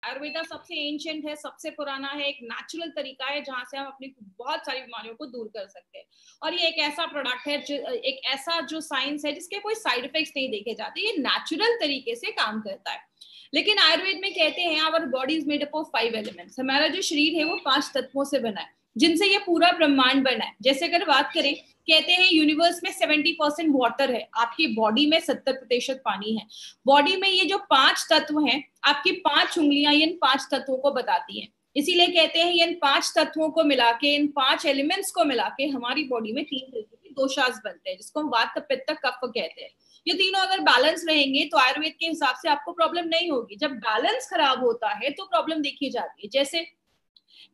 आयुर्वेदा सबसे एंशिएंट है, सबसे पुराना है, एक नेचुरल तरीका है जहां से हम अपनी बहुत सारी बीमारियों को दूर कर सकते हैं। और ये एक ऐसा प्रोडक्ट है, एक ऐसा जो साइंस है जिसके कोई साइड इफेक्ट्स नहीं देखे जाते, ये नेचुरल तरीके से काम करता है। लेकिन आयुर्वेद में कहते हैं our body is made up of 5 elements, हमारा जो शरीर है वो 5 तत्वों से बना है, जिनसे ये पूरा ब्रह्मांड बना है। जैसे अगर बात करें, कहते हैं यूनिवर्स में 70% वाटर है, आपकी बॉडी में 70% पानी है। बॉडी में ये जो 5 तत्व हैं, आपकी 5 उंगलियां इन 5 तत्वों को बताती हैं। इसीलिए कहते हैं इन 5 तत्वों को मिला के, इन 5 एलिमेंट्स को मिला के हमारी बॉडी में 3 तरीके के दोषास बनते हैं, जिसको हम वात पित्त कफ कहते हैं। ये तीनों अगर बैलेंस रहेंगे तो आयुर्वेद के हिसाब से आपको प्रॉब्लम नहीं होगी। जब बैलेंस खराब होता है तो प्रॉब्लम देखी जाती है। जैसे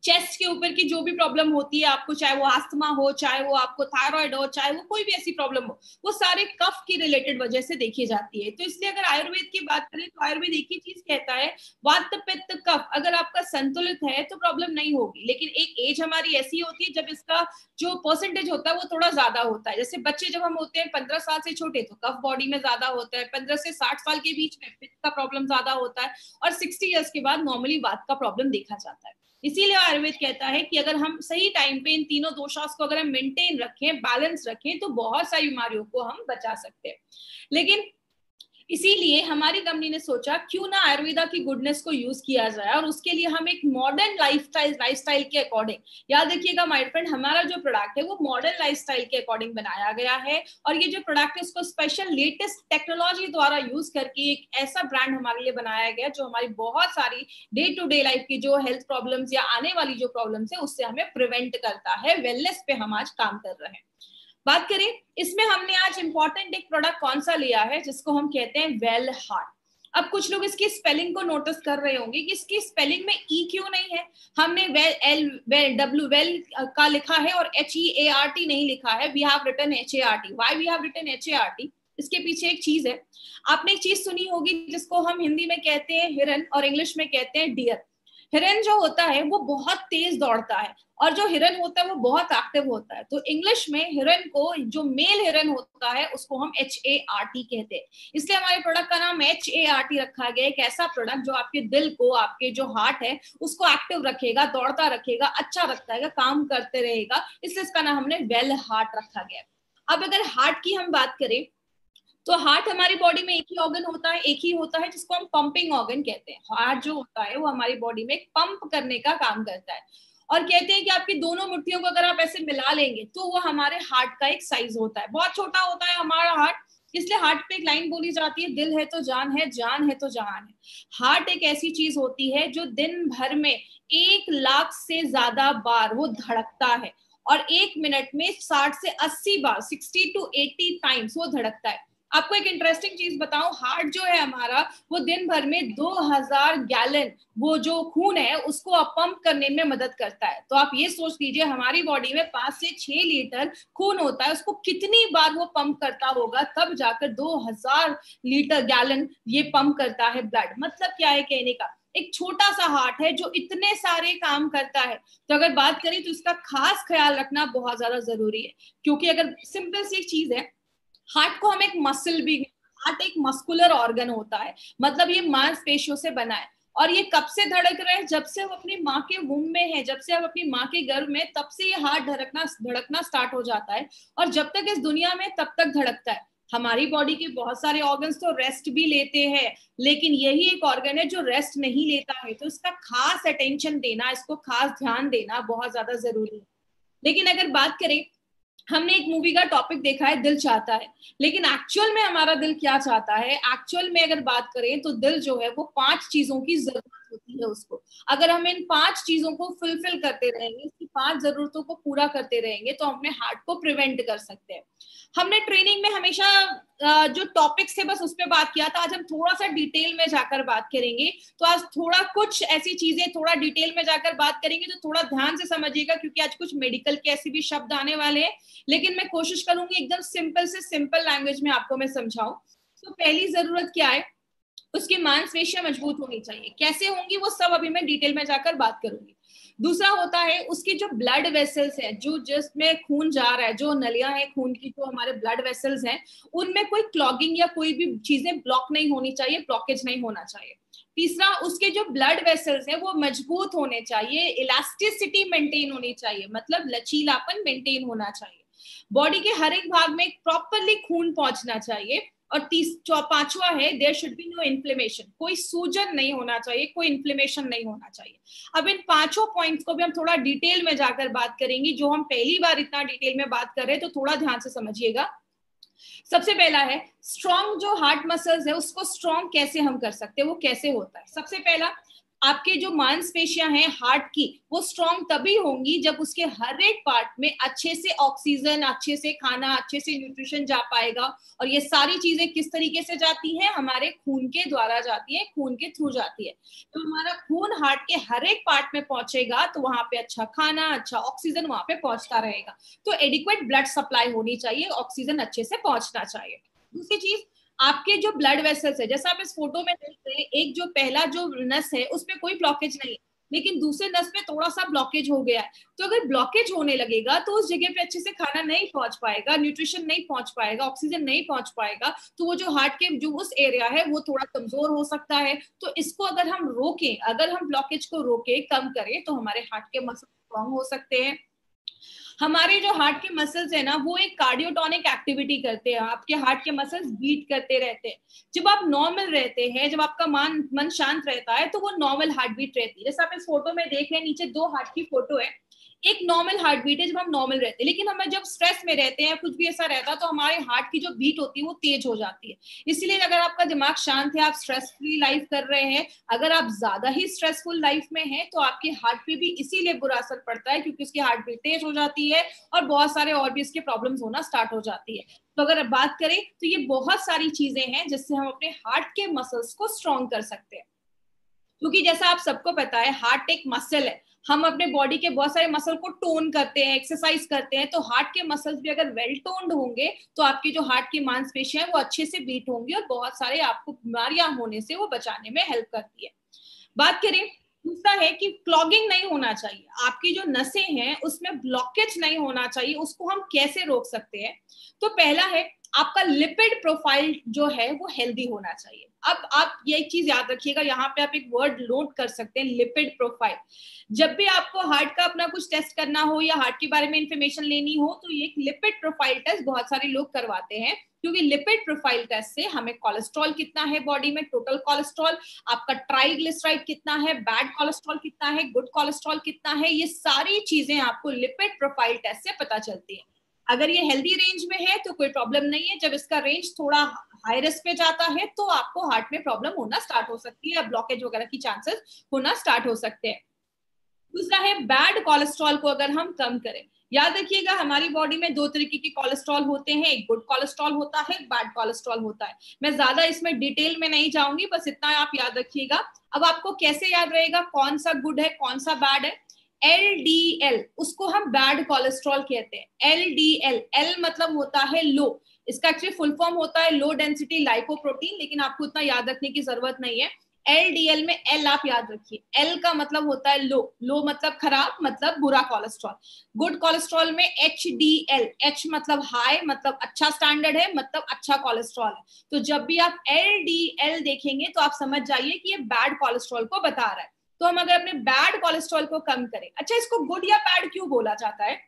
चेस्ट के ऊपर की जो भी प्रॉब्लम होती है आपको, चाहे वो अस्थमा हो, चाहे वो आपको थायराइड हो, चाहे वो कोई भी ऐसी प्रॉब्लम हो, वो सारे कफ की रिलेटेड वजह से देखी जाती है। तो इसलिए अगर आयुर्वेद की बात करें तो आयुर्वेद एक ही चीज कहता है, वात पित्त कफ अगर आपका संतुलित है तो प्रॉब्लम नहीं होगी। लेकिन एक एज हमारी ऐसी होती है जब इसका जो परसेंटेज होता है वो थोड़ा ज्यादा होता है। जैसे बच्चे जब हम होते हैं 15 साल से छोटे तो कफ बॉडी में ज्यादा होता है, 15 से 60 साल के बीच में पित्त का प्रॉब्लम ज्यादा होता है, और 60 ईयर्स के बाद नॉर्मली वात का प्रॉब्लम देखा जाता है। इसीलिए आयुर्वेद कहता है कि अगर हम सही टाइम पे इन तीनों दोषास को अगर हम मेंटेन रखें, बैलेंस रखें, तो बहुत सारी बीमारियों को हम बचा सकते हैं। लेकिन इसीलिए हमारी कंपनी ने सोचा क्यों ना आयुर्वेदा की गुडनेस को यूज किया जाए, और उसके लिए हम एक मॉडर्न लाइफस्टाइल के अकॉर्डिंग, याद रखिएगा माय फ्रेंड, हमारा जो प्रोडक्ट है वो मॉडर्न लाइफस्टाइल के अकॉर्डिंग बनाया गया है। और ये जो प्रोडक्ट है उसको स्पेशल लेटेस्ट टेक्नोलॉजी द्वारा यूज करके एक ऐसा ब्रांड हमारे लिए बनाया गया जो हमारी बहुत सारी डे टू डे लाइफ की जो हेल्थ प्रॉब्लम्स या आने वाली जो प्रॉब्लम्स है उससे हमें प्रिवेंट करता है। वेलनेस पे हम आज काम कर रहे हैं। बात करें इसमें हमने आज इंपॉर्टेंट एक प्रोडक्ट कौन सा लिया है जिसको हम कहते हैं वेल हार्ट। अब कुछ लोग इसकी स्पेलिंग को नोटिस कर रहे होंगे कि इसकी स्पेलिंग में ई क्यों नहीं है। हमने वेल का लिखा है और HEART नहीं लिखा है। We have written HART। Why we have written HART? इसके पीछे एक चीज है। आपने एक चीज सुनी होगी जिसको हम हिंदी में कहते हैं हिरन और इंग्लिश में कहते हैं डियर। हिरन जो होता है वो बहुत तेज दौड़ता है और जो हिरन होता है वो बहुत एक्टिव होता है। तो इंग्लिश में हिरन को, जो मेल हिरन होता है उसको हम HART कहते हैं। इसलिए हमारे प्रोडक्ट का नाम HART रखा गया। एक ऐसा प्रोडक्ट जो आपके दिल को, आपके जो हार्ट है उसको एक्टिव रखेगा, दौड़ता रखेगा, अच्छा रखता है, काम करते रहेगा। इसलिए इसका नाम हमने वेल हार्ट रखा गया। अब अगर हार्ट की हम बात करें तो हार्ट हमारी बॉडी में एक ही ऑर्गन होता है, एक ही होता है जिसको हम पंपिंग ऑर्गन कहते हैं। हार्ट जो होता है वो हमारी बॉडी में पंप करने का काम करता है। और कहते हैं कि आपकी दोनों मुट्ठियों को अगर आप ऐसे मिला लेंगे तो वो हमारे हार्ट का एक साइज होता है। बहुत छोटा होता है हमारा हार्ट। इसलिए हार्ट पे एक लाइन बोली जाती है, दिल है तो जान है, जान है तो जहान है। हार्ट एक ऐसी चीज होती है जो दिन भर में 1 लाख से ज्यादा बार वो धड़कता है और 1 मिनट में 60 से 80 बार, 60 to 80 टाइम्स वो धड़कता है। आपको एक इंटरेस्टिंग चीज बताऊं, हार्ट जो है हमारा वो दिन भर में 2000 गैलन वो जो खून है उसको पंप करने में मदद करता है। तो आप ये सोच लीजिए हमारी बॉडी में 5 से 6 लीटर खून होता है, उसको कितनी बार वो पंप करता होगा, तब जाकर 2000 लीटर गैलन ये पंप करता है ब्लड। मतलब क्या है कहने का, एक छोटा सा हार्ट है जो इतने सारे काम करता है। तो अगर बात करें तो इसका खास ख्याल रखना बहुत ज्यादा जरूरी है, क्योंकि अगर सिंपल सी चीज है, हार्ट को हम एक मसल भी, हार्ट एक मस्कुलर ऑर्गन होता है, मतलब ये मांसपेशियों से बना है। और ये कब से धड़क रहे हैं, जब से वो अपनी माँ के वूम में है, जब से हम अपनी माँ के गर्भ में, तब से ये हार्ट धड़कना स्टार्ट हो जाता है और जब तक इस दुनिया में तब तक धड़कता है। हमारी बॉडी के बहुत सारे ऑर्गन्स तो रेस्ट भी लेते हैं, लेकिन यही एक ऑर्गन है जो रेस्ट नहीं लेता है। तो इसका खास अटेंशन देना, इसको खास ध्यान देना बहुत ज्यादा जरूरी है। लेकिन अगर बात करें, हमने एक मूवी का टॉपिक देखा है दिल चाहता है, लेकिन एक्चुअल में हमारा दिल क्या चाहता है? एक्चुअल में अगर बात करें तो दिल जो है वो 5 चीजों की जरूरत होती है उसको। अगर हम इन 5 चीजों को फुलफिल करते रहेंगे, इसकी 5 जरूरतों को पूरा करते रहेंगे, तो हम अपने हार्ट को प्रिवेंट कर सकते हैं। हमने ट्रेनिंग में हमेशा जो टॉपिक्स थे बस उस पर बात किया था। आज हम थोड़ा सा डिटेल में जाकर बात करेंगे। तो आज थोड़ा कुछ ऐसी चीजें थोड़ा डिटेल में जाकर बात करेंगे, तो थोड़ा ध्यान से समझिएगा क्योंकि आज कुछ मेडिकल के ऐसे भी शब्द आने वाले हैं, लेकिन मैं कोशिश करूंगी एकदम सिंपल से सिंपल लैंग्वेज में आपको मैं समझाऊं। तो पहली जरूरत क्या है? उसकी मांसपेशियां मजबूत होनी चाहिए। कैसे होंगी वो सब अभी मैं डिटेल में जाकर बात करूंगी। दूसरा होता है उसकी जो ब्लड वेसल्स है, जो जिसमें खून जा रहा है, जो नलियां हैं खून की, जो हमारे ब्लड वेसल्स हैं, उनमें कोई क्लॉगिंग या कोई भी चीजें ब्लॉक नहीं होनी चाहिए, ब्लॉकेज नहीं होना चाहिए। तीसरा, उसके जो ब्लड वेसल्स है वो मजबूत होने चाहिए, इलास्टिसिटी मेंटेन होनी चाहिए, मतलब लचीलापन मेंटेन होना चाहिए। बॉडी के हर एक भाग में प्रॉपरली खून पहुंचना चाहिए। और पांचवा है, there should be no inflammation, कोई सूजन नहीं होना चाहिए, कोई इन्फ्लेमेशन नहीं होना चाहिए। अब इन पांचों पॉइंट्स को भी हम थोड़ा डिटेल में जाकर बात करेंगे, जो हम पहली बार इतना डिटेल में बात कर रहे हैं, तो थोड़ा ध्यान से समझिएगा। सबसे पहला है स्ट्रॉन्ग, जो हार्ट मसल्स है उसको स्ट्रॉन्ग कैसे हम कर सकते हैं, वो कैसे होता है। सबसे पहला, आपके जो मांसपेशियां हैं हार्ट की, वो स्ट्रॉन्ग तभी होंगी जब उसके हर एक पार्ट में अच्छे से ऑक्सीजन, अच्छे से खाना, अच्छे से न्यूट्रिशन जा पाएगा। और ये सारी चीजें किस तरीके से जाती हैं, हमारे खून के द्वारा जाती है, खून के थ्रू जाती है। तो हमारा खून हार्ट के हर एक पार्ट में पहुंचेगा तो वहां पे अच्छा खाना, अच्छा ऑक्सीजन वहां पे पहुंचता रहेगा। तो एडिक्वेट ब्लड सप्लाई होनी चाहिए, ऑक्सीजन अच्छे से पहुंचना चाहिए। दूसरी चीज, आपके जो ब्लड वेसल्स है, जैसा आप इस फोटो में देख रहे हैं, एक जो पहला जो नस है उसमें कोई ब्लॉकेज नहीं है, लेकिन दूसरे नस में थोड़ा सा ब्लॉकेज हो गया है। तो अगर ब्लॉकेज होने लगेगा तो उस जगह पे अच्छे से खाना नहीं पहुंच पाएगा, न्यूट्रिशन नहीं पहुंच पाएगा, ऑक्सीजन नहीं पहुंच पाएगा, तो वो जो हार्ट के जो उस एरिया है वो थोड़ा कमजोर हो सकता है। तो इसको अगर हम रोकें, अगर हम ब्लॉकेज को रोके, कम करें, तो हमारे हार्ट के मसल स्ट्रॉन्ग हो सकते हैं। हमारे जो हार्ट के मसल्स है ना, वो एक कार्डियोटोनिक एक्टिविटी करते हैं, आपके हार्ट के मसल्स बीट करते रहते हैं। जब आप नॉर्मल रहते हैं, जब आपका मन शांत रहता है, तो वो नॉर्मल हार्ट बीट रहती है। जैसे आप इस फोटो में देख रहे हैं, नीचे दो हार्ट की फोटो है, एक नॉर्मल हार्ट बीट है जब हम नॉर्मल रहते हैं, लेकिन हमें जब स्ट्रेस में रहते हैं, कुछ भी ऐसा रहता है, तो हमारे हार्ट की जो बीट होती है वो तेज हो जाती है। इसलिए अगर आपका दिमाग शांत है, आप स्ट्रेस फ्री लाइफ कर रहे हैं, अगर आप ज्यादा ही स्ट्रेसफुल लाइफ में हैं, तो आपके हार्ट पे भी इसीलिए बुरा असर पड़ता है, क्योंकि उसकी हार्ट बीट तेज हो जाती है और बहुत सारे और भी इसके प्रॉब्लम्स होना स्टार्ट हो जाती है। तो अगर बात करें तो ये बहुत सारी चीजें हैं जिससे हम अपने हार्ट के मसल्स को स्ट्रॉन्ग कर सकते हैं। क्योंकि जैसा आप सबको पता है, हार्ट एक मसल है, हम अपने बॉडी के बहुत सारे मसल को टोन करते हैं, एक्सरसाइज करते हैं, तो हार्ट के मसल्स भी अगर वेल टोन्ड होंगे तो आपकी जो हार्ट की मांसपेशियां हैं वो अच्छे से बीट होंगी और बहुत सारे आपको बीमारियां होने से वो बचाने में हेल्प करती है। बात करें, दूसरा है कि क्लॉगिंग नहीं होना चाहिए, आपकी जो नसें हैं उसमें ब्लॉकेज नहीं होना चाहिए, उसको हम कैसे रोक सकते हैं। तो पहला है, आपका लिपिड प्रोफाइल जो है वो हेल्दी होना चाहिए। अब आप ये एक चीज याद रखिएगा, यहाँ पे आप एक वर्ड नोट कर सकते हैं, लिपिड प्रोफाइल। जब भी आपको हार्ट का अपना कुछ टेस्ट करना हो या हार्ट के बारे में इंफॉर्मेशन लेनी हो, तो ये लिपिड प्रोफाइल टेस्ट बहुत सारे लोग करवाते हैं, क्योंकि लिपिड प्रोफाइल टेस्ट से हमें कोलेस्ट्रॉल कितना है बॉडी में, टोटल कोलेस्ट्रॉल, आपका ट्राइग्लिसराइड कितना है, बैड कोलेस्ट्रॉल कितना है, गुड कोलेस्ट्रॉल कितना है, ये सारी चीजें आपको लिपिड प्रोफाइल टेस्ट से पता चलती है। अगर ये हेल्दी रेंज में है तो कोई प्रॉब्लम नहीं है, जब इसका रेंज थोड़ा हाई रिस्क पे जाता है तो आपको हार्ट में प्रॉब्लम होना स्टार्ट हो सकती है, ब्लॉकेज वगैरह की चांसेस होना स्टार्ट हो सकते हैं। दूसरा है, बैड कोलेस्ट्रॉल को अगर हम कम करें। याद रखिएगा, हमारी बॉडी में दो तरीके के कोलेस्ट्रॉल होते हैं, एक गुड कोलेस्ट्रॉल होता है, एक बैड कोलेस्ट्रॉल होता है। मैं ज्यादा इसमें डिटेल में नहीं जाऊंगी, बस इतना आप याद रखिएगा। अब आपको कैसे याद रहेगा कौन सा गुड है कौन सा बैड है। LDL, उसको हम बैड कोलेस्ट्रॉल कहते हैं। LDL, एल मतलब होता है लो, इसका एक्चुअली फुल फॉर्म होता है लो डेंसिटी लाइपोप्रोटीन, लेकिन आपको इतना याद रखने की जरूरत नहीं है। LDL में एल आप याद रखिए, एल का मतलब होता है लो, लो मतलब खराब, मतलब बुरा कोलेस्ट्रॉल। गुड कोलेस्ट्रॉल में HDL, एच मतलब हाई, मतलब अच्छा स्टैंडर्ड है, मतलब अच्छा कोलेस्ट्रॉल है। तो जब भी आप LDL देखेंगे तो आप समझ जाइए कि ये बैड कोलेस्ट्रॉल को बता रहा है। तो हम अगर अपने बैड कोलेस्ट्रॉल को कम करें, अच्छा इसको गुड या बैड क्यों बोला जाता है,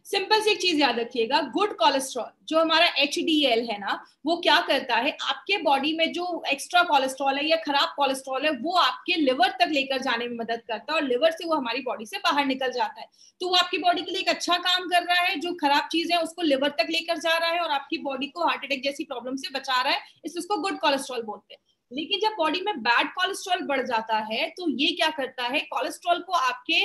सिंपल सी एक चीज याद रखिएगा, गुड कोलेस्ट्रॉल जो हमारा HDL है ना, वो क्या करता है, आपके बॉडी में जो एक्स्ट्रा कोलेस्ट्रॉल है या खराब कोलेस्ट्रॉल है वो आपके लिवर तक लेकर जाने में मदद करता है, और लिवर से वो हमारी बॉडी से बाहर निकल जाता है। तो वो आपकी बॉडी के लिए एक अच्छा काम कर रहा है, जो खराब चीज है उसको लिवर तक लेकर जा रहा है और आपकी बॉडी को हार्ट अटैक जैसी प्रॉब्लम से बचा रहा है, इसलिए उसको गुड कोलेस्ट्रॉल बोलते हैं। लेकिन जब बॉडी में बैड कोलेस्ट्रॉल बढ़ जाता है तो ये क्या करता है, कोलेस्ट्रॉल को आपके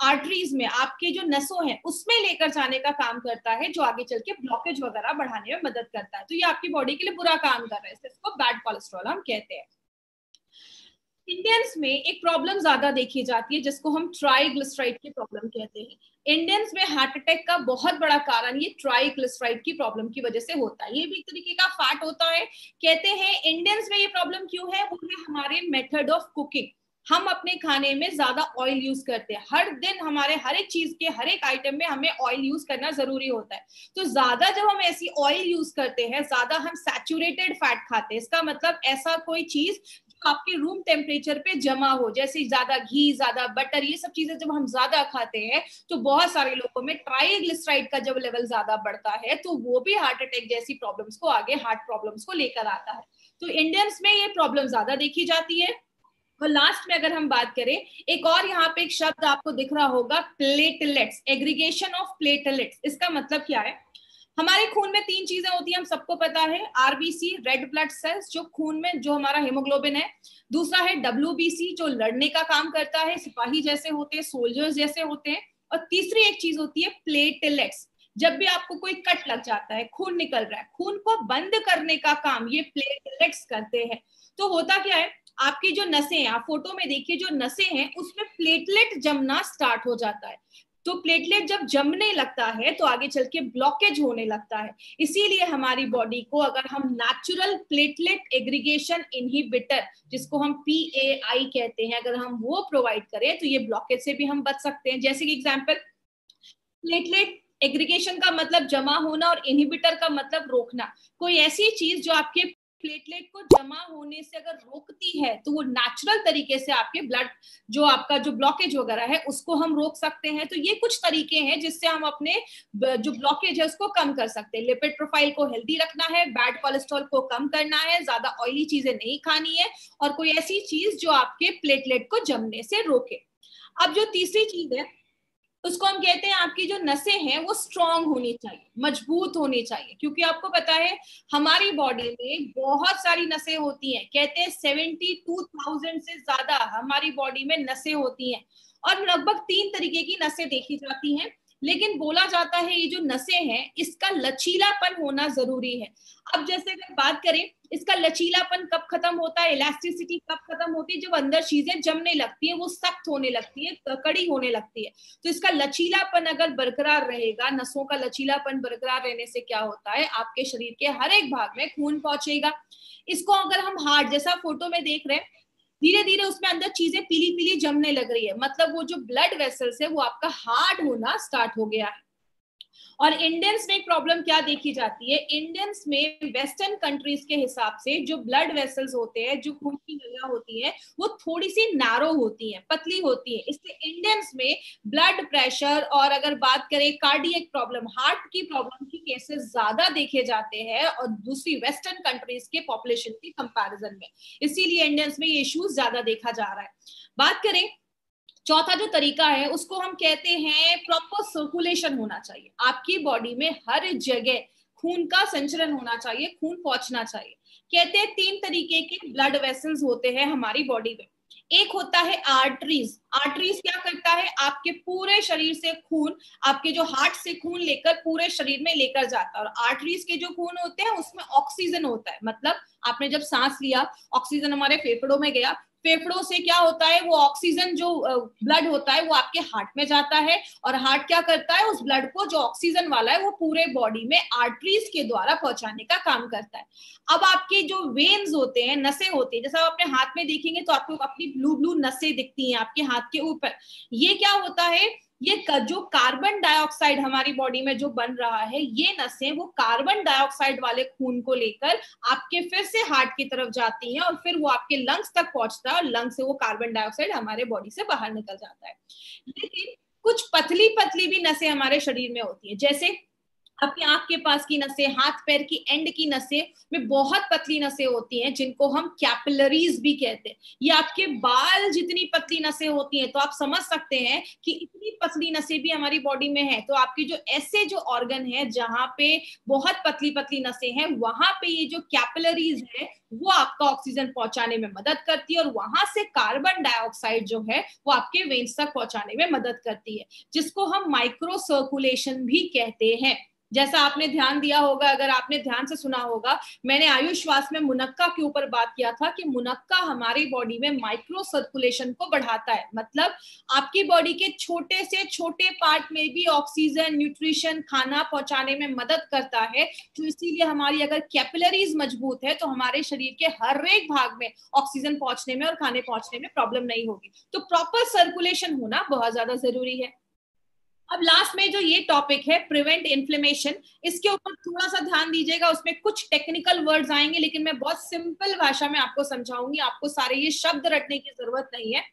आर्टरीज में, आपके जो नसों हैं उसमें लेकर जाने का काम करता है, जो आगे चल के ब्लॉकेज वगैरह बढ़ाने में मदद करता है। तो ये आपकी बॉडी के लिए बुरा काम कर रहा है, इसको बैड कोलेस्ट्रॉल हम कहते हैं। इंडियंस में एक प्रॉब्लम ज्यादा देखी जाती है जिसको हम ट्राइग्लिसराइड की प्रॉब्लम कहते हैं। इंडियंस में हार्ट अटैक का बहुत बड़ा कारण ये ट्राइग्लिसराइड की प्रॉब्लम की वजह से होता है। ये भी एक तरीके का फैट होता है। कहते हैं इंडियंस में ये प्रॉब्लम क्यों है, वो है हमारे मेथड ऑफ कुकिंग। हम अपने खाने में ज्यादा ऑयल यूज करते हैं। हर दिन हमारे हर एक चीज के हर एक आइटम में हमें ऑयल यूज करना जरूरी होता है। तो ज्यादा जब हम ऐसी ऑयल यूज करते हैं, ज्यादा हम सैचुरेटेड फैट खाते हैं, इसका मतलब ऐसा कोई चीज आपके रूम टेम्परेचर पे जमा हो, जैसे ज्यादा घी, ज्यादा बटर, ये सब चीजें जब हम ज्यादा खाते हैं तो बहुत सारे लोगों में ट्राइग्लिसराइड का जब लेवल ज्यादा बढ़ता है तो वो भी हार्ट अटैक जैसी प्रॉब्लम्स को, आगे हार्ट प्रॉब्लम्स को लेकर आता है। तो इंडियंस में ये प्रॉब्लम ज्यादा देखी जाती है। और लास्ट में अगर हम बात करें, एक और यहाँ पे एक शब्द आपको दिख रहा होगा, प्लेटलेट्स, एग्रीगेशन ऑफ प्लेटलेट्स। इसका मतलब क्या है? हमारे खून में 3 चीजें होती हैं, हम सबको पता है। आरबीसी, रेड ब्लड सेल्स, जो खून में जो हमारा हेमोग्लोबिन है। दूसरा है डब्ल्यूबीसी, जो लड़ने का काम करता है, सिपाही जैसे होते हैं, सोल्जर्स जैसे होते हैं। और तीसरी एक चीज होती है प्लेटलेट्स। जब भी आपको कोई कट लग जाता है, खून निकल रहा है, खून को बंद करने का काम ये प्लेटलेट्स करते हैं। तो होता क्या है, आपकी जो नसें हैं, आप फोटो में देखिए, जो नसें हैं उसमें प्लेटलेट जमना स्टार्ट हो जाता है। तो प्लेटलेट जब जमने लगता है तो आगे चल के ब्लॉकेज होने लगता है। इसीलिए हमारी बॉडी को अगर हम नेचुरल प्लेटलेट एग्रीगेशन इनहिबिटर, जिसको हम PAI कहते हैं, अगर हम वो प्रोवाइड करें तो ये ब्लॉकेज से भी हम बच सकते हैं। जैसे कि एग्जांपल, प्लेटलेट एग्रीगेशन का मतलब जमा होना और इनहिबिटर का मतलब रोकना। कोई ऐसी चीज जो आपके प्लेटलेट को जमा होने से अगर रोकती है तो वो नेचुरल तरीके से आपके ब्लड, जो आपका जो ब्लॉकेज वगैरह है, उसको हम रोक सकते हैं। तो ये कुछ तरीके हैं जिससे हम अपने जो ब्लॉकेज है उसको कम कर सकते हैं। लिपिड प्रोफाइल को हेल्दी रखना है, बैड कोलेस्ट्रॉल को कम करना है, ज्यादा ऑयली चीजें नहीं खानी है, और कोई ऐसी चीज जो आपके प्लेटलेट को जमने से रोके। अब जो तीसरी चीज है उसको हम कहते हैं, आपकी जो नसें हैं वो स्ट्रांग होनी चाहिए, मजबूत होनी चाहिए। क्योंकि आपको पता है हमारी बॉडी में बहुत सारी नसें होती हैं। कहते हैं 72,000 से ज्यादा हमारी बॉडी में नसें होती हैं, और लगभग 3 तरीके की नसें देखी जाती हैं। लेकिन बोला जाता है ये जो नसें हैं इसका लचीलापन होना जरूरी है। अब जैसे अगर बात करें, इसका लचीलापन कब खत्म होता है, इलास्टिसिटी कब खत्म होती है? जब अंदर चीजें जमने लगती है, वो सख्त होने लगती है, कड़ी होने लगती है। तो इसका लचीलापन अगर बरकरार रहेगा, नसों का लचीलापन बरकरार रहने से क्या होता है, आपके शरीर के हर एक भाग में खून पहुंचेगा। इसको अगर हम हार्ट जैसा फोटो में देख रहे हैं, धीरे धीरे उसमें अंदर चीजें पीली पीली जमने लग रही है, मतलब वो जो ब्लड वेसल्स है वो आपका हार्ड होना स्टार्ट हो गया है। और इंडियंस में एक प्रॉब्लम क्या देखी जाती है, इंडियंस में वेस्टर्न कंट्रीज के हिसाब से जो ब्लड वेसल्स होते हैं, जो खून की नलियां होती है, वो थोड़ी सी नैरो होती है, पतली होती है। इसलिए इंडियंस में ब्लड प्रेशर और अगर बात करें कार्डियक प्रॉब्लम, हार्ट की प्रॉब्लम की केसेस ज्यादा देखे जाते हैं, और दूसरी वेस्टर्न कंट्रीज के पॉपुलेशन के कंपैरिजन में। इसीलिए इंडियंस में ये इश्यूज ज्यादा देखा जा रहा है। बात करें, चौथा जो तरीका है उसको हम कहते हैं प्रॉपर सर्कुलेशन होना चाहिए। आपकी बॉडी में हर जगह खून का संचरण होना चाहिए, खून पहुंचना चाहिए। कहते हैं 3 तरीके के ब्लड वेसल्स होते हैं हमारी बॉडी में। एक होता है आर्टरीज। आर्टरीज क्या करता है, आपके पूरे शरीर से खून, आपके जो हार्ट से खून लेकर पूरे शरीर में लेकर जाता है। और आर्टरीज के जो खून होते हैं उसमें ऑक्सीजन होता है, मतलब आपने जब सांस लिया, ऑक्सीजन हमारे फेफड़ों में गया, फेफड़ों से क्या होता है, वो ऑक्सीजन जो ब्लड होता है वो आपके हार्ट में जाता है, और हार्ट क्या करता है, उस ब्लड को जो ऑक्सीजन वाला है वो पूरे बॉडी में आर्टरीज के द्वारा पहुंचाने का काम करता है। अब आपके जो वेन्स होते हैं, नसें होती है, जैसे आप अपने हाथ में देखेंगे तो आपको अपनी ब्लू ब्लू नसें दिखती हैं आपके हाथ के ऊपर। ये क्या होता है, ये जो कार्बन डाइऑक्साइड हमारी बॉडी में जो बन रहा है, ये नसें वो कार्बन डाइऑक्साइड वाले खून को लेकर आपके फिर से हार्ट की तरफ जाती हैं, और फिर वो आपके लंग्स तक पहुंचता है, और लंग्स से वो कार्बन डाइऑक्साइड हमारे बॉडी से बाहर निकल जाता है। लेकिन कुछ पतली पतली भी नसें हमारे शरीर में होती है, जैसे आपकी आंख के पास की नसें, हाथ पैर की एंड की नसें में बहुत पतली नसें होती हैं, जिनको हम कैपिलरीज भी कहते हैं। ये आपके बाल जितनी पतली नसें होती हैं, तो आप समझ सकते हैं कि इतनी पतली नसें भी हमारी बॉडी में है। तो आपकी जो ऐसे जो ऑर्गन है जहां पे बहुत पतली पतली नसें हैं, वहां पे ये जो कैपिलरीज है वो आपका ऑक्सीजन पहुंचाने में मदद करती है, और वहां से कार्बन डाइऑक्साइड जो है वो आपके वेन्स तक पहुंचाने में मदद करती है, जिसको हम माइक्रो सर्कुलेशन भी कहते हैं। जैसा आपने ध्यान दिया होगा, अगर आपने ध्यान से सुना होगा, मैंने आयुष श्वास में मुनक्का के ऊपर बात किया था कि मुनक्का हमारी बॉडी में माइक्रो सर्कुलेशन को बढ़ाता है, मतलब आपकी बॉडी के छोटे से छोटे पार्ट में भी ऑक्सीजन, न्यूट्रिशन, खाना पहुंचाने में मदद करता है। तो इसीलिए हमारी अगर कैपिलरीज मजबूत है तो हमारे शरीर के हर एक भाग में ऑक्सीजन पहुंचने में और खाने पहुंचने में प्रॉब्लम नहीं होगी। तो प्रॉपर सर्कुलेशन होना बहुत ज्यादा जरूरी है। अब लास्ट में जो ये टॉपिक है प्रिवेंट इन्फ्लेमेशन, इसके ऊपर थोड़ा सा ध्यान दीजिएगा, उसमें कुछ टेक्निकल वर्ड्स आएंगे लेकिन मैं बहुत सिंपल भाषा में आपको समझाऊंगी, आपको सारे ये शब्द रटने की जरूरत नहीं है।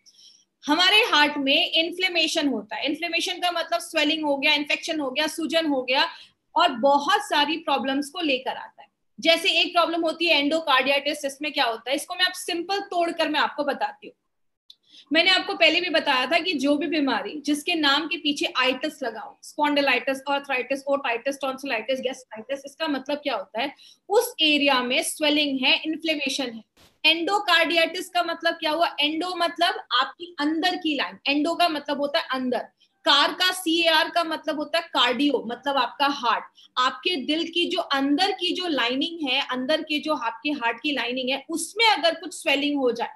हमारे हार्ट में इन्फ्लेमेशन होता है, इन्फ्लेमेशन का मतलब स्वेलिंग हो गया, इन्फेक्शन हो गया, सूजन हो गया, और बहुत सारी प्रॉब्लम्स को लेकर आता है। जैसे एक प्रॉब्लम होती है एंडोकार्डियाटिस, इसमें क्या होता है, इसको मैं आप सिंपल तोड़कर मैं आपको बताती हूँ। मैंने आपको पहले भी बताया था कि जो भी बीमारी जिसके नाम के पीछे आइटिस लगा हो, spondylitis, arthritis, otitis, tonsillitis, gastritis, इसका मतलब क्या होता है, उस एरिया में स्वेलिंग है, इन्फ्लेमेशन है। एंडोकार्डियाटिस का मतलब क्या हुआ, एंडो मतलब आपकी अंदर की लाइन, एंडो का मतलब होता है अंदर, कार का CAR का मतलब होता है कार्डियो, मतलब आपका हार्ट, आपके दिल की जो अंदर की जो लाइनिंग है, अंदर के जो आपके हार्ट की लाइनिंग है, उसमें अगर कुछ स्वेलिंग हो जाए,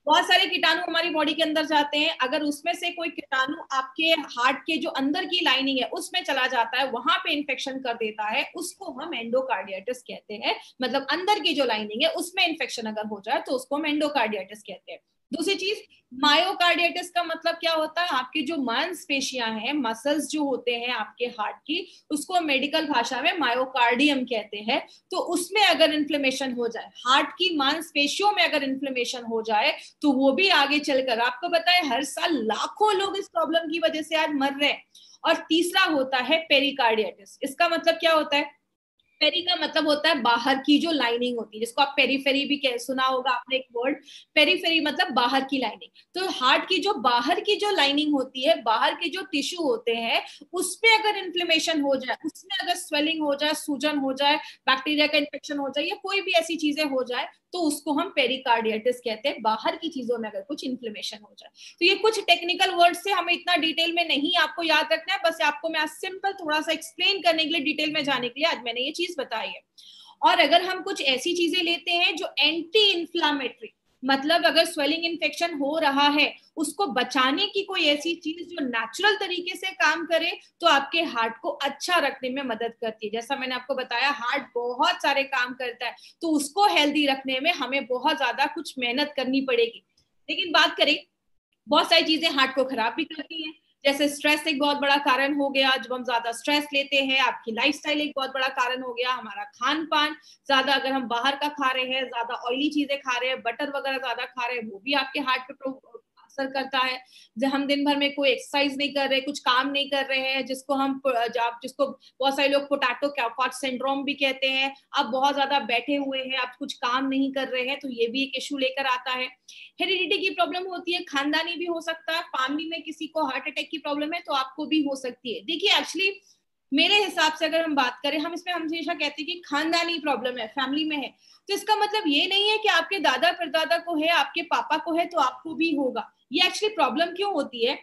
बहुत सारे कीटाणु हमारी बॉडी के अंदर जाते हैं, अगर उसमें से कोई कीटाणु आपके हार्ट के जो अंदर की लाइनिंग है उसमें चला जाता है, वहां पे इन्फेक्शन कर देता है, उसको हम एंडोकार्डियाटिस कहते हैं। मतलब अंदर की जो लाइनिंग है उसमें इन्फेक्शन अगर हो जाए तो उसको हम एंडोकार्डियाटिस कहते हैं। दूसरी चीज, मायोकार्डियाटिस का मतलब क्या होता है, आपकी जो मांसपेशियां हैं, मसल्स जो होते हैं आपके हार्ट की, उसको मेडिकल भाषा में मायोकार्डियम कहते हैं। तो उसमें अगर इन्फ्लेमेशन हो जाए, हार्ट की मांसपेशियों में अगर इन्फ्लेमेशन हो जाए, तो वो भी आगे चलकर, आपको पता है हर साल लाखों लोग इस प्रॉब्लम की वजह से आज मर रहे हैं। और तीसरा होता है पेरिकार्डियाटिस, इसका मतलब क्या होता है, पेरी का मतलब होता है बाहर की जो लाइनिंग होती है, जिसको आप पेरीफेरी भी सुना होगा आपने एक वर्ड, पेरीफेरी मतलब बाहर की लाइनिंग। तो हार्ट की जो बाहर की जो लाइनिंग होती है, बाहर के जो टिश्यू होते हैं, उसमें अगर इन्फ्लेमेशन हो जाए, उसमें अगर स्वेलिंग हो जाए, सूजन हो जाए, बैक्टीरिया का इन्फेक्शन हो जाए, या कोई भी ऐसी चीजें हो जाए, तो उसको हम पेरिकार्डियाटिस कहते हैं, बाहर की चीजों में अगर कुछ इन्फ्लेमेशन हो जाए। तो ये कुछ टेक्निकल वर्ड से हमें इतना डिटेल में नहीं आपको याद रखना है, बस आपको मैं सिंपल थोड़ा सा एक्सप्लेन करने के लिए, डिटेल में जाने के लिए आज मैंने ये चीज बताई है। और अगर हम कुछ ऐसी चीजें लेते हैं जो एंटी इन्फ्लामेटरी, मतलब अगर स्वेलिंग इन्फेक्शन हो रहा है, उसको बचाने की कोई ऐसी चीज जो नेचुरल तरीके से काम करे, तो आपके हार्ट को अच्छा रखने में मदद करती है। जैसा मैंने आपको बताया, हार्ट बहुत सारे काम करता है, तो उसको हेल्दी रखने में हमें बहुत ज्यादा कुछ मेहनत करनी पड़ेगी। लेकिन बात करें, बहुत सारी चीजें हार्ट को खराब भी करती हैं, जैसे स्ट्रेस एक बहुत बड़ा कारण हो गया, जब हम ज्यादा स्ट्रेस लेते हैं, आपकी लाइफस्टाइल एक बहुत बड़ा कारण हो गया, हमारा खान पान ज्यादा, अगर हम बाहर का खा रहे हैं, ज्यादा ऑयली चीजें खा रहे हैं, बटर वगैरह ज्यादा खा रहे हैं, वो भी आपके हार्ट पे असर करता है। जब हम दिन भर में कोई एक्सरसाइज नहीं कर रहे, कुछ काम नहीं कर रहे हैं, जिसको बहुत सारे लोग पोटैटो कैफाट सिंड्रोम भी कहते हैं, आप बहुत ज्यादा बैठे हुए हैं, आप कुछ काम नहीं कर रहे हैं, तो ये भी एक इशू लेकर आता है। हेरिडिटी की प्रॉब्लम होती है, खानदानी भी हो सकता है, फैमिली में किसी को हार्ट अटैक की प्रॉब्लम है तो आपको भी हो सकती है। देखिए एक्चुअली मेरे हिसाब से अगर हम बात करें, हम इसमें हमेशा कहते हैं कि खानदानी प्रॉब्लम है, फैमिली में है, तो इसका मतलब ये नहीं है कि आपके दादा परदादा को है, आपके पापा को है तो आपको भी होगा। ये एक्चुअली प्रॉब्लम क्यों होती है,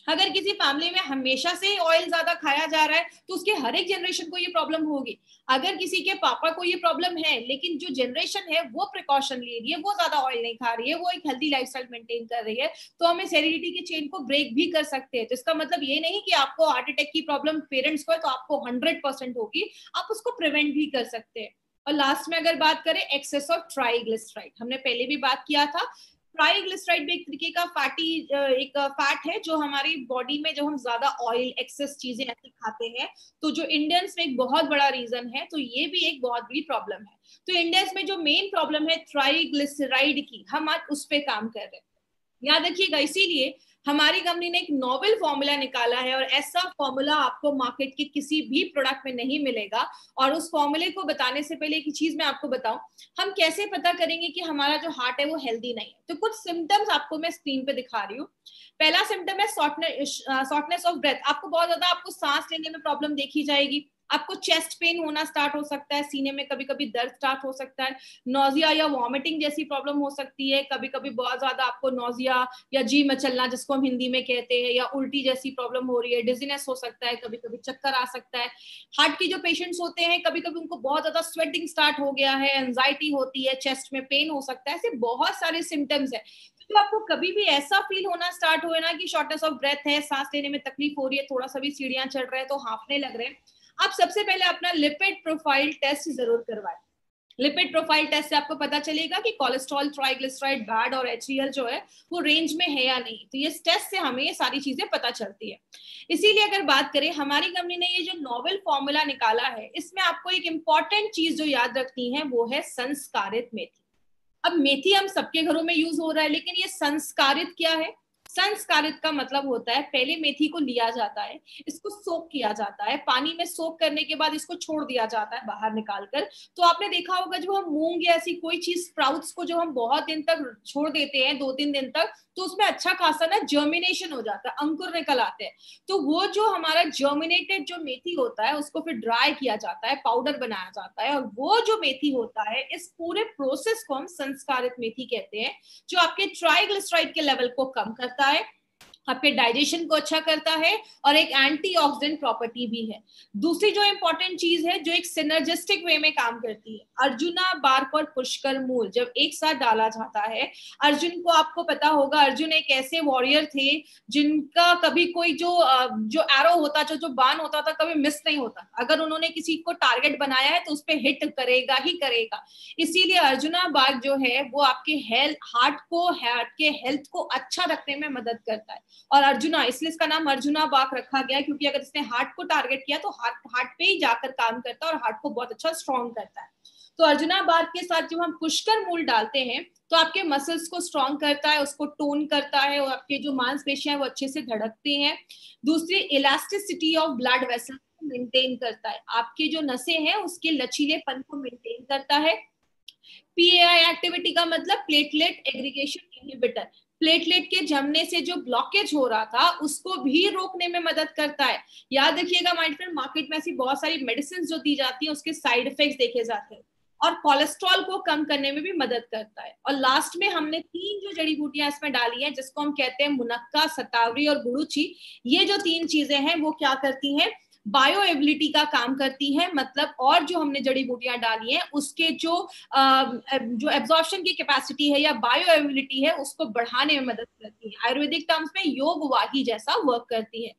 अगर किसी फैमिली में हमेशा से ऑयल ज्यादा खाया जा रहा है तो उसके हर एक जनरेशन को ये प्रॉब्लम होगी। अगर किसी के पापा को ये प्रॉब्लम है लेकिन जो जनरेशन है वो प्रिकॉशन ले रही है, वो ज्यादा ऑयल नहीं खा रही है, वो एक हेल्दी लाइफस्टाइल मेंटेन कर रही है, तो हम इस हेरिडिटी की चेन को ब्रेक भी कर सकते हैं। तो इसका मतलब ये नहीं कि आपको हार्ट अटैक की प्रॉब्लम पेरेंट्स को है तो आपको 100% होगी, आप उसको प्रिवेंट भी कर सकते हैं। और लास्ट में अगर बात करें एक्सेस ऑफ ट्राइग्लिसराइड, हमने पहले भी बात किया था, ट्राइग्लिसराइड भी एक तरीके का एक फैट है जो हमारी बॉडी में, जब हम ज्यादा ऑयल एक्सेस चीजें ऐसे खाते हैं, तो जो इंडियंस में एक बहुत बड़ा रीजन है, तो ये भी एक बहुत बड़ी प्रॉब्लम है। तो इंडियंस में जो मेन प्रॉब्लम है ट्राइग्लिसराइड की, हम आज उस पर काम कर रहे हैं, याद रखिएगा। इसीलिए हमारी कंपनी ने एक नोवेल फॉर्मूला निकाला है, और ऐसा फॉर्मूला आपको मार्केट के किसी भी प्रोडक्ट में नहीं मिलेगा। और उस फॉर्मूले को बताने से पहले एक चीज मैं आपको बताऊं, हम कैसे पता करेंगे कि हमारा जो हार्ट है वो हेल्दी नहीं है। तो कुछ सिम्टम्स आपको मैं स्क्रीन पे दिखा रही हूँ। पहला सिम्टम है शॉर्टनेस ऑफ ब्रेथ, आपको बहुत ज्यादा, आपको सांस लेने में प्रॉब्लम देखी जाएगी, आपको चेस्ट पेन होना स्टार्ट हो सकता है, सीने में कभी कभी दर्द स्टार्ट हो सकता है, नोजिया या वॉमिटिंग जैसी प्रॉब्लम हो सकती है, कभी कभी बहुत ज्यादा आपको नोजिया या जी मचलना जिसको हम हिंदी में कहते हैं, या उल्टी जैसी प्रॉब्लम हो रही है, डिजीनेस हो सकता है, कभी कभी चक्कर आ सकता है। हार्ट की जो पेशेंट्स होते हैं कभी कभी उनको बहुत ज्यादा स्वेटिंग स्टार्ट हो गया है, एंजाइटी होती है, चेस्ट में पेन हो सकता है, ऐसे बहुत सारे सिम्टम्स है। तो आपको कभी भी ऐसा फील होना स्टार्ट हो ना कि शॉर्टनेस ऑफ ब्रेथ है, सांस लेने में तकलीफ हो रही है, थोड़ा सा भी सीढ़ियां चढ़ रहे हैं तो हांफने लग रहे हैं, आप सबसे पहले अपना लिपिड प्रोफाइल टेस्ट जरूर करवाएं। लिपिड प्रोफाइल टेस्ट से आपको पता चलेगा कि कोलेस्ट्रॉल, ट्राइग्लिसराइड, बैड और एचडीएल जो है वो रेंज में है या नहीं। तो ये टेस्ट से हमें ये सारी चीजें पता चलती है। इसीलिए अगर बात करें, हमारी कंपनी ने ये जो नोवेल फॉर्मूला निकाला है, इसमें आपको एक इंपॉर्टेंट चीज जो याद रखनी है वो है संस्कारित मेथी। अब मेथी हम सबके घरों में यूज हो रहा है, लेकिन ये संस्कारित क्या है? संस्कारित का मतलब होता है पहले मेथी को लिया जाता है, इसको सोक किया जाता है, पानी में सोक करने के बाद इसको छोड़ दिया जाता है बाहर निकालकर। तो आपने देखा होगा जब हम मूंग या ऐसी कोई चीज स्प्राउट्स को जो हम बहुत दिन तक छोड़ देते हैं, 2-3 दिन तक, तो उसमें अच्छा खासा ना जर्मिनेशन हो जाता है, अंकुर निकल आते हैं। तो वो जो हमारा जर्मिनेटेड जो मेथी होता है उसको फिर ड्राई किया जाता है, पाउडर बनाया जाता है, और वो जो मेथी होता है इस पूरे प्रोसेस को हम संस्कारित मेथी कहते हैं, जो आपके ट्राइग्लिसराइड के लेवल को कम करता है, आपके डाइजेशन को अच्छा करता है, और एक एंटीऑक्सीडेंट प्रॉपर्टी भी है। दूसरी जो इंपॉर्टेंट चीज है जो एक सिनर्जिस्टिक वे में काम करती है, अर्जुना, बार्क और पुष्कर मूल जब एक साथ डाला जाता है, अर्जुन को आपको पता होगा, अर्जुन एक ऐसे वॉरियर थे जिनका कभी कोई जो एरो होता, जो बाण होता था, कभी मिस नहीं होता। अगर उन्होंने किसी को टारगेट बनाया है तो उस पर हिट करेगा ही करेगा। इसीलिए अर्जुना बार्क जो है वो आपके हार्ट के हेल्थ को अच्छा रखने में मदद करता है। और अर्जुना, इसलिए इसका नाम अर्जुना बाग रखा गया, क्योंकि अगर इसने हार्ट को टारगेट किया तो हार्ट पे ही जाकर काम करता है और हार्ट को बहुत अच्छा स्ट्रॉन्ग करता है। तो अर्जुना बाग के साथ जब हम पुष्कर मूल डालते हैं तो आपके मसल्स को स्ट्रॉन्ग करता है, उसको टोन करता है, और आपके जो मांसपेशियां वो अच्छे से धड़कती हैं। दूसरी, इलास्टिसिटी ऑफ ब्लड वेसल को मेंटेन करता है, आपके जो नसें हैं उसके लचीलेपन को मेंटेन करता है। पीएआई एक्टिविटी का मतलब प्लेटलेट एग्रीगेशन इनहिबिटर, प्लेटलेट के जमने से जो ब्लॉकेज हो रहा था उसको भी रोकने में मदद करता है। याद रखिएगा माय फ्रेंड, मार्केट में ऐसी बहुत सारी मेडिसिन जो दी जाती है उसके साइड इफेक्ट्स देखे जाते हैं, और कोलेस्ट्रॉल को कम करने में भी मदद करता है। और लास्ट में हमने 3 जो जड़ी बूटियां इसमें डाली हैं जिसको हम कहते हैं मुनक्का, सतावरी और गुड़ुची, ये जो 3 चीजें हैं वो क्या करती हैं? बायो एबिलिटी का काम करती है। मतलब और जो हमने जड़ी बूटियां डाली हैं उसके जो एब्जॉर्प्शन की कैपेसिटी है या बायो एबिलिटी है उसको बढ़ाने में मदद करती है। आयुर्वेदिक टर्म्स में योग वाही जैसा वर्क करती है।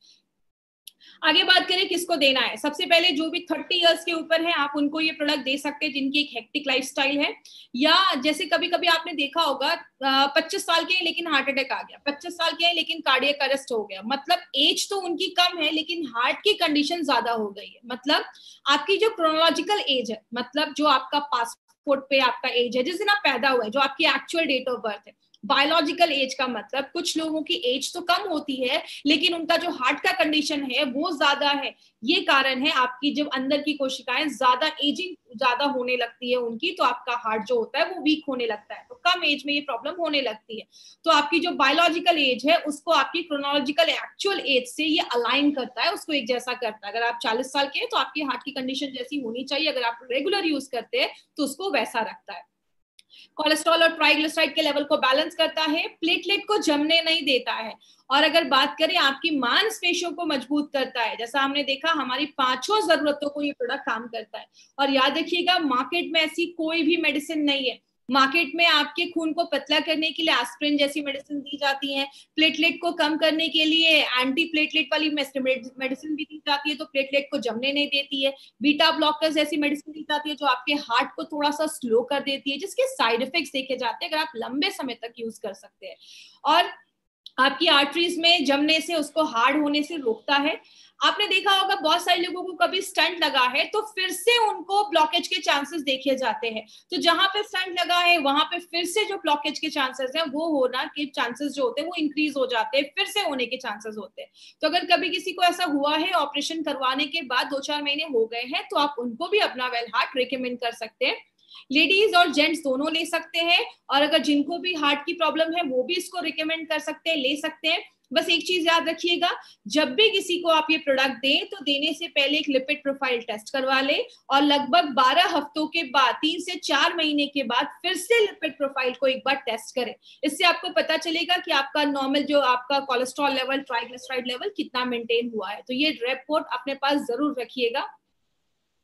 आगे बात करें किसको देना है, सबसे पहले जो भी 30 इयर्स के ऊपर है आप उनको ये प्रोडक्ट दे सकते हैं जिनकी एक हेक्टिक लाइफस्टाइल है, या जैसे कभी कभी आपने देखा होगा 25 साल के हैं लेकिन हार्ट अटैक आ गया, 25 साल के हैं लेकिन कार्डियक अरेस्ट हो गया, मतलब एज तो उनकी कम है लेकिन हार्ट की कंडीशन ज्यादा हो गई है। मतलब आपकी जो क्रोनोलॉजिकल एज है, मतलब जो आपका पासपोर्ट पे आपका एज है जिस दिन आप पैदा हुए, जो आपकी एक्चुअल डेट ऑफ बर्थ है। बायोलॉजिकल एज का मतलब कुछ लोगों की एज तो कम होती है लेकिन उनका जो हार्ट का कंडीशन है वो ज्यादा है। ये कारण है आपकी जब अंदर की कोशिकाएं ज्यादा एजिंग ज्यादा होने लगती है उनकी, तो आपका हार्ट जो होता है वो वीक होने लगता है, तो कम एज में ये प्रॉब्लम होने लगती है। तो आपकी जो बायोलॉजिकल एज है उसको आपकी क्रोनोलॉजिकल एक्चुअल एज से ये अलाइन करता है, उसको एक जैसा करता है। अगर आप 40 साल के हैं तो आपकी हार्ट की कंडीशन जैसी होनी चाहिए, अगर आप रेगुलर यूज करते हैं तो उसको वैसा रखता है। कोलेस्ट्रॉल और ट्राइग्लिसराइड के लेवल को बैलेंस करता है, प्लेटलेट को जमने नहीं देता है, और अगर बात करें आपकी मांसपेशियों को मजबूत करता है। जैसा हमने देखा हमारी 5 जरूरतों को ये प्रोडक्ट काम करता है। और याद रखिएगा मार्केट में ऐसी कोई भी मेडिसिन नहीं है, मार्केट में आपके खून को पतला करने के लिए एस्पिरिन जैसी मेडिसिन दी जाती है, प्लेटलेट को कम करने के लिए एंटी प्लेटलेट वाली मेडिसिन भी दी जाती है तो प्लेटलेट को जमने नहीं देती है, बीटा ब्लॉकर्स जैसी मेडिसिन दी जाती है जो आपके हार्ट को थोड़ा सा स्लो कर देती है, जिसके साइड इफेक्ट्स देखे जाते हैं अगर आप लंबे समय तक यूज कर सकते हैं, और आपकी आर्टरीज में जमने से उसको हार्ड होने से रोकता है। आपने देखा होगा बहुत सारे लोगों को कभी स्टंट लगा है तो फिर से उनको ब्लॉकेज के चांसेस देखे जाते हैं, तो जहां पे स्टंट लगा है वहां पे फिर से जो ब्लॉकेज के चांसेस हैं वो होना के चांसेस जो होते हैं वो इंक्रीज हो जाते हैं, फिर से होने के चांसेस होते हैं। तो अगर कभी किसी को ऐसा हुआ है ऑपरेशन करवाने के बाद 2-4 महीने हो गए हैं तो आप उनको भी अपना वेल हार्ट रिकमेंड कर सकते हैं। लेडीज और जेंट्स दोनों ले सकते हैं, और अगर जिनको भी हार्ट की प्रॉब्लम है वो भी इसको रिकमेंड कर सकते हैं, ले सकते हैं। बस एक चीज याद रखिएगा, जब भी किसी को आप ये प्रोडक्ट दें तो देने से पहले एक लिपिड प्रोफाइल टेस्ट करवा ले, और लगभग 12 हफ्तों के बाद, 3 से 4 महीने के बाद फिर से लिपिड प्रोफाइल को एक बार टेस्ट करें। इससे आपको पता चलेगा कि आपका नॉर्मल जो आपका कोलेस्ट्रॉल लेवल, ट्राइग्लिसराइड लेवल कितना मेंटेन हुआ है। तो ये रिपोर्ट अपने पास जरूर रखिएगा।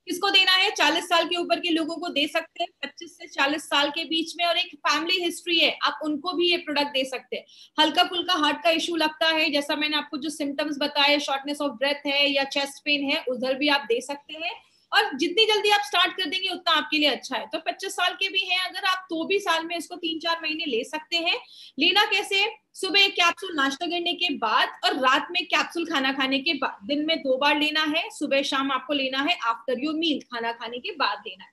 किसको देना है? 40 साल के ऊपर के लोगों को दे सकते हैं, 25 से 40 साल के बीच में, और एक फैमिली हिस्ट्री है आप उनको भी ये प्रोडक्ट दे सकते हैं। हल्का फुल्का हार्ट का इशू लगता है, जैसा मैंने आपको जो सिम्टम्स बताए, शॉर्टनेस ऑफ ब्रेथ है या चेस्ट पेन है, उधर भी आप दे सकते हैं। और जितनी जल्दी आप स्टार्ट कर देंगे उतना आपके लिए अच्छा है। तो 25 साल के भी हैं अगर आप, तो भी साल में इसको 3-4 महीने ले सकते हैं। लेना कैसे? सुबह एक कैप्सूल नाश्ता करने के बाद, और रात में कैप्सूल खाना खाने के बाद। दिन में 2 बार लेना है, सुबह शाम आपको लेना है, आफ्टर योर मील, खाना खाने के बाद लेना है।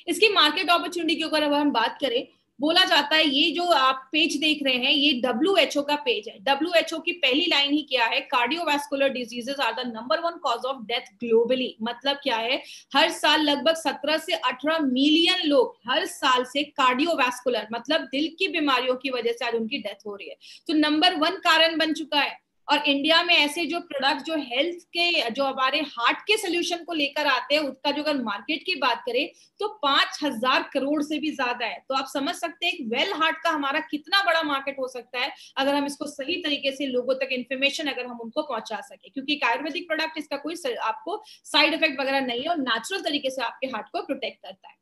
इसकी मार्केट अपॉर्चुनिटी की अगर हम बात करें, बोला जाता है, ये जो आप पेज देख रहे हैं ये WHO का पेज है। WHO की पहली लाइन ही क्या है? Cardiovascular diseases are the number 1 cause of death globally. मतलब क्या है? हर साल लगभग 17 से 18 मिलियन लोग हर साल से कार्डियोवास्कुलर मतलब दिल की बीमारियों की वजह से आज उनकी डेथ हो रही है। तो नंबर 1 कारण बन चुका है। और इंडिया में ऐसे जो प्रोडक्ट जो हेल्थ के, जो हमारे हार्ट के सोल्यूशन को लेकर आते हैं, उसका जो अगर मार्केट की बात करें तो 5,000 करोड़ से भी ज्यादा है। तो आप समझ सकते हैं वेल हार्ट का हमारा कितना बड़ा मार्केट हो सकता है अगर हम इसको सही तरीके से लोगों तक इन्फॉर्मेशन अगर हम उनको पहुंचा सके। क्योंकि एक आयुर्वेदिक प्रोडक्ट, इसका कोई आपको साइड इफेक्ट वगैरह नहीं है और नेचुरल तरीके से आपके हार्ट को प्रोटेक्ट करता है।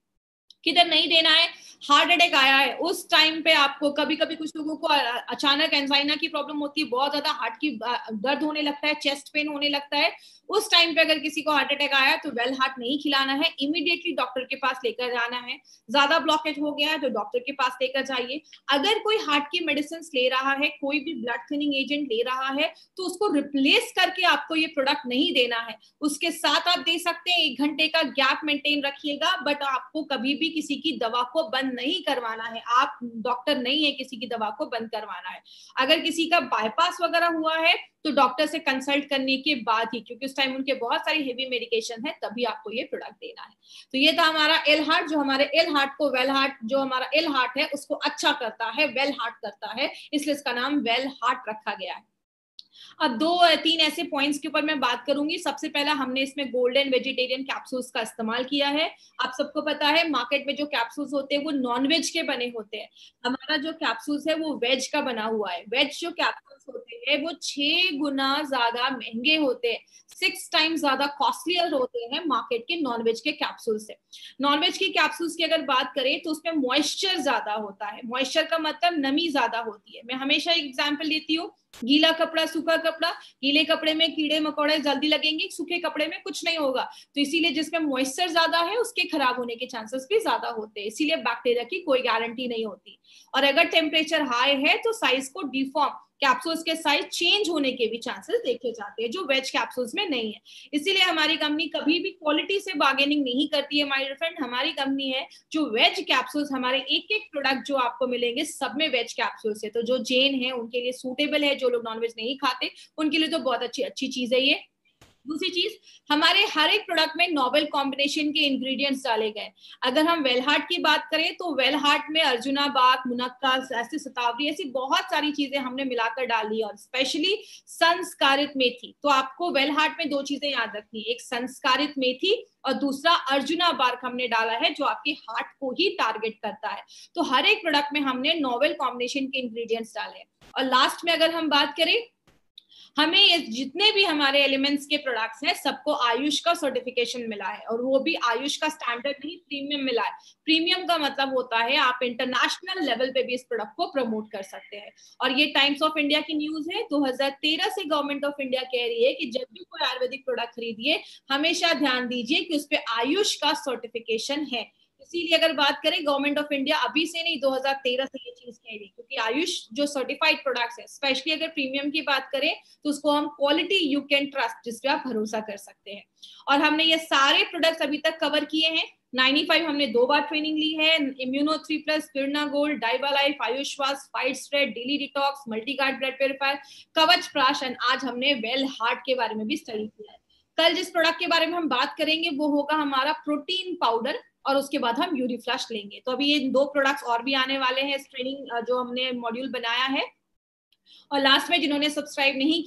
किधर नहीं देना है? हार्ट अटैक आया है उस टाइम पे आपको, कभी कभी कुछ लोगों को अचानक एंजाइना की प्रॉब्लम होती है, बहुत ज्यादा हार्ट की दर्द होने लगता है, चेस्ट पेन होने लगता है। उस टाइम पे अगर किसी को हार्ट अटैक आया तो वेल हार्ट नहीं खिलाना है, इमीडिएटली डॉक्टर के पास लेकर जाना है। ज्यादा ब्लॉकेज हो गया है तो डॉक्टर के पास लेकर जाइए। अगर कोई हार्ट की मेडिसिन ले रहा है, कोई भी ब्लड थिनिंग एजेंट ले रहा है, तो उसको रिप्लेस करके आपको ये प्रोडक्ट नहीं देना है। उसके साथ आप दे सकते हैं, 1 घंटे का गैप मेंटेन रखिएगा, बट आपको कभी भी किसी की दवा को बंद नहीं करवाना है। आप डॉक्टर नहीं है किसी की दवा को बंद करवाना है। अगर किसी का बाईपास वगैरह हुआ है तो डॉक्टर से कंसल्ट करने के बाद ही, क्योंकि उस टाइम उनके बहुत सारी हेवी मेडिकेशन है, तभी आपको ये प्रोडक्ट देना है। तो ये था हमारा एल हार्ट, जो हमारे एल हार्ट को, वेल हार्ट जो हमारा एल हार्ट है उसको अच्छा करता है, वेल हार्ट करता है, इसलिए इसका नाम वेल हार्ट रखा गया है। अब 2-3 ऐसे पॉइंट्स के ऊपर मैं बात करूंगी। सबसे पहला, हमने इसमें गोल्डन वेजिटेरियन कैप्सूल्स का इस्तेमाल किया है। आप सबको पता है मार्केट में जो कैप्सूल्स होते हैं वो नॉन वेज के बने होते हैं। हमारा जो कैप्सूल्स है वो वेज का बना हुआ है। वेज जो कैप्सूल्स होते हैं वो 6 गुना ज्यादा महंगे होते हैं, 6 टाइम्स ज्यादा कॉस्टलियर होते हैं मार्केट के नॉनवेज के कैप्सूल से। नॉनवेज के कैप्सूल्स की अगर बात करें तो उसमें मॉइस्चर ज्यादा होता है। मॉइस्चर का मतलब नमी ज्यादा होती है। मैं हमेशा एक एग्जांपल देती हूँ, गीला कपड़ा, सूखा कपड़ा। गीले कपड़े में कीड़े मकोड़े जल्दी लगेंगे, सूखे कपड़े में कुछ नहीं होगा। तो इसीलिए जिसमें मॉइस्चर ज्यादा है उसके खराब होने के चांसेस भी ज्यादा होते हैं। इसीलिए बैक्टीरिया की कोई गारंटी नहीं होती। और अगर टेम्परेचर हाई है तो साइज को डिफॉर्म, कैप्सूल्स के साइज चेंज होने के भी चांसेस देखे जाते हैं, जो वेज कैप्सूल्स में नहीं है। इसीलिए हमारी कंपनी कभी भी क्वालिटी से बार्गेनिंग नहीं करती है माय फ्रेंड। हमारी कंपनी है जो वेज कैप्सूल्स, हमारे एक एक प्रोडक्ट जो आपको मिलेंगे सब में वेज कैप्सूल्स है। तो जो जैन है उनके लिए सूटेबल है, जो लोग नॉनवेज नहीं खाते उनके लिए तो बहुत अच्छी चीज है ये। दूसरी चीज, हमारे हर एक प्रोडक्ट में नोवेल कॉम्बिनेशन के इंग्रेडिएंट्स डाले गए। अगर हम वेल हार्ट की बात करें तो वेल हार्ट में अर्जुना बाग, मुनक्का, ऐसी शतावरी, ऐसी बहुत सारी चीजें हमने मिलाकर डाली, और स्पेशली संस्कारित मेथी। तो आपको वेल हार्ट में 2 चीजें याद रखनी है, एक संस्कारित मेथी और दूसरा अर्जुना बार्क हमने डाला है जो आपके हार्ट को ही टारगेट करता है। तो हर एक प्रोडक्ट में हमने नोवेल कॉम्बिनेशन के इंग्रेडिएंट्स डाले हैं। और लास्ट में अगर हम बात करें, हमें ये जितने भी हमारे एलिमेंट्स के प्रोडक्ट्स हैं सबको आयुष का सर्टिफिकेशन मिला है, और वो भी आयुष का स्टैंडर्ड नहीं, प्रीमियम मिला है। प्रीमियम का मतलब होता है आप इंटरनेशनल लेवल पे भी इस प्रोडक्ट को प्रमोट कर सकते हैं। और ये टाइम्स ऑफ इंडिया की न्यूज है, 2013 से गवर्नमेंट ऑफ इंडिया कह रही है कि जब भी कोई आयुर्वेदिक प्रोडक्ट खरीदिए हमेशा ध्यान दीजिए कि उस पर आयुष का सर्टिफिकेशन है। इसीलिए अगर बात करें, गवर्नमेंट ऑफ इंडिया अभी से नहीं 2013 से ये चीज कह रही, क्योंकि आयुष जो सर्टिफाइड प्रोडक्ट्स है, स्पेशली अगर प्रीमियम की बात करें तो उसको हम क्वालिटी यू कैन ट्रस्ट, जिस पे आप भरोसा कर सकते हैं। और हमने ये सारे प्रोडक्ट्स अभी तक कवर किए हैं। 95 हमने 2 बार ट्रेनिंग ली है, इम्यूनो 3+, पिरना gold, diva life, Ayushwas, fight straight, daily detox, multiguard blood purifier, Kavach Prash, and आज हमने वेल हार्ट के बारे में भी स्टडी किया है। कल जिस प्रोडक्ट के बारे में हम बात करेंगे वो होगा हमारा प्रोटीन पाउडर, और उसके बाद हम यूरी फ्लश लेंगे। तो अभी ये 2 प्रोडक्ट्स और भी आने वाले हैं इस ट्रेनिंग जो हमने मॉड्यूल बनाया है। और लास्ट में जिन्होंने सब्सक्राइब नहीं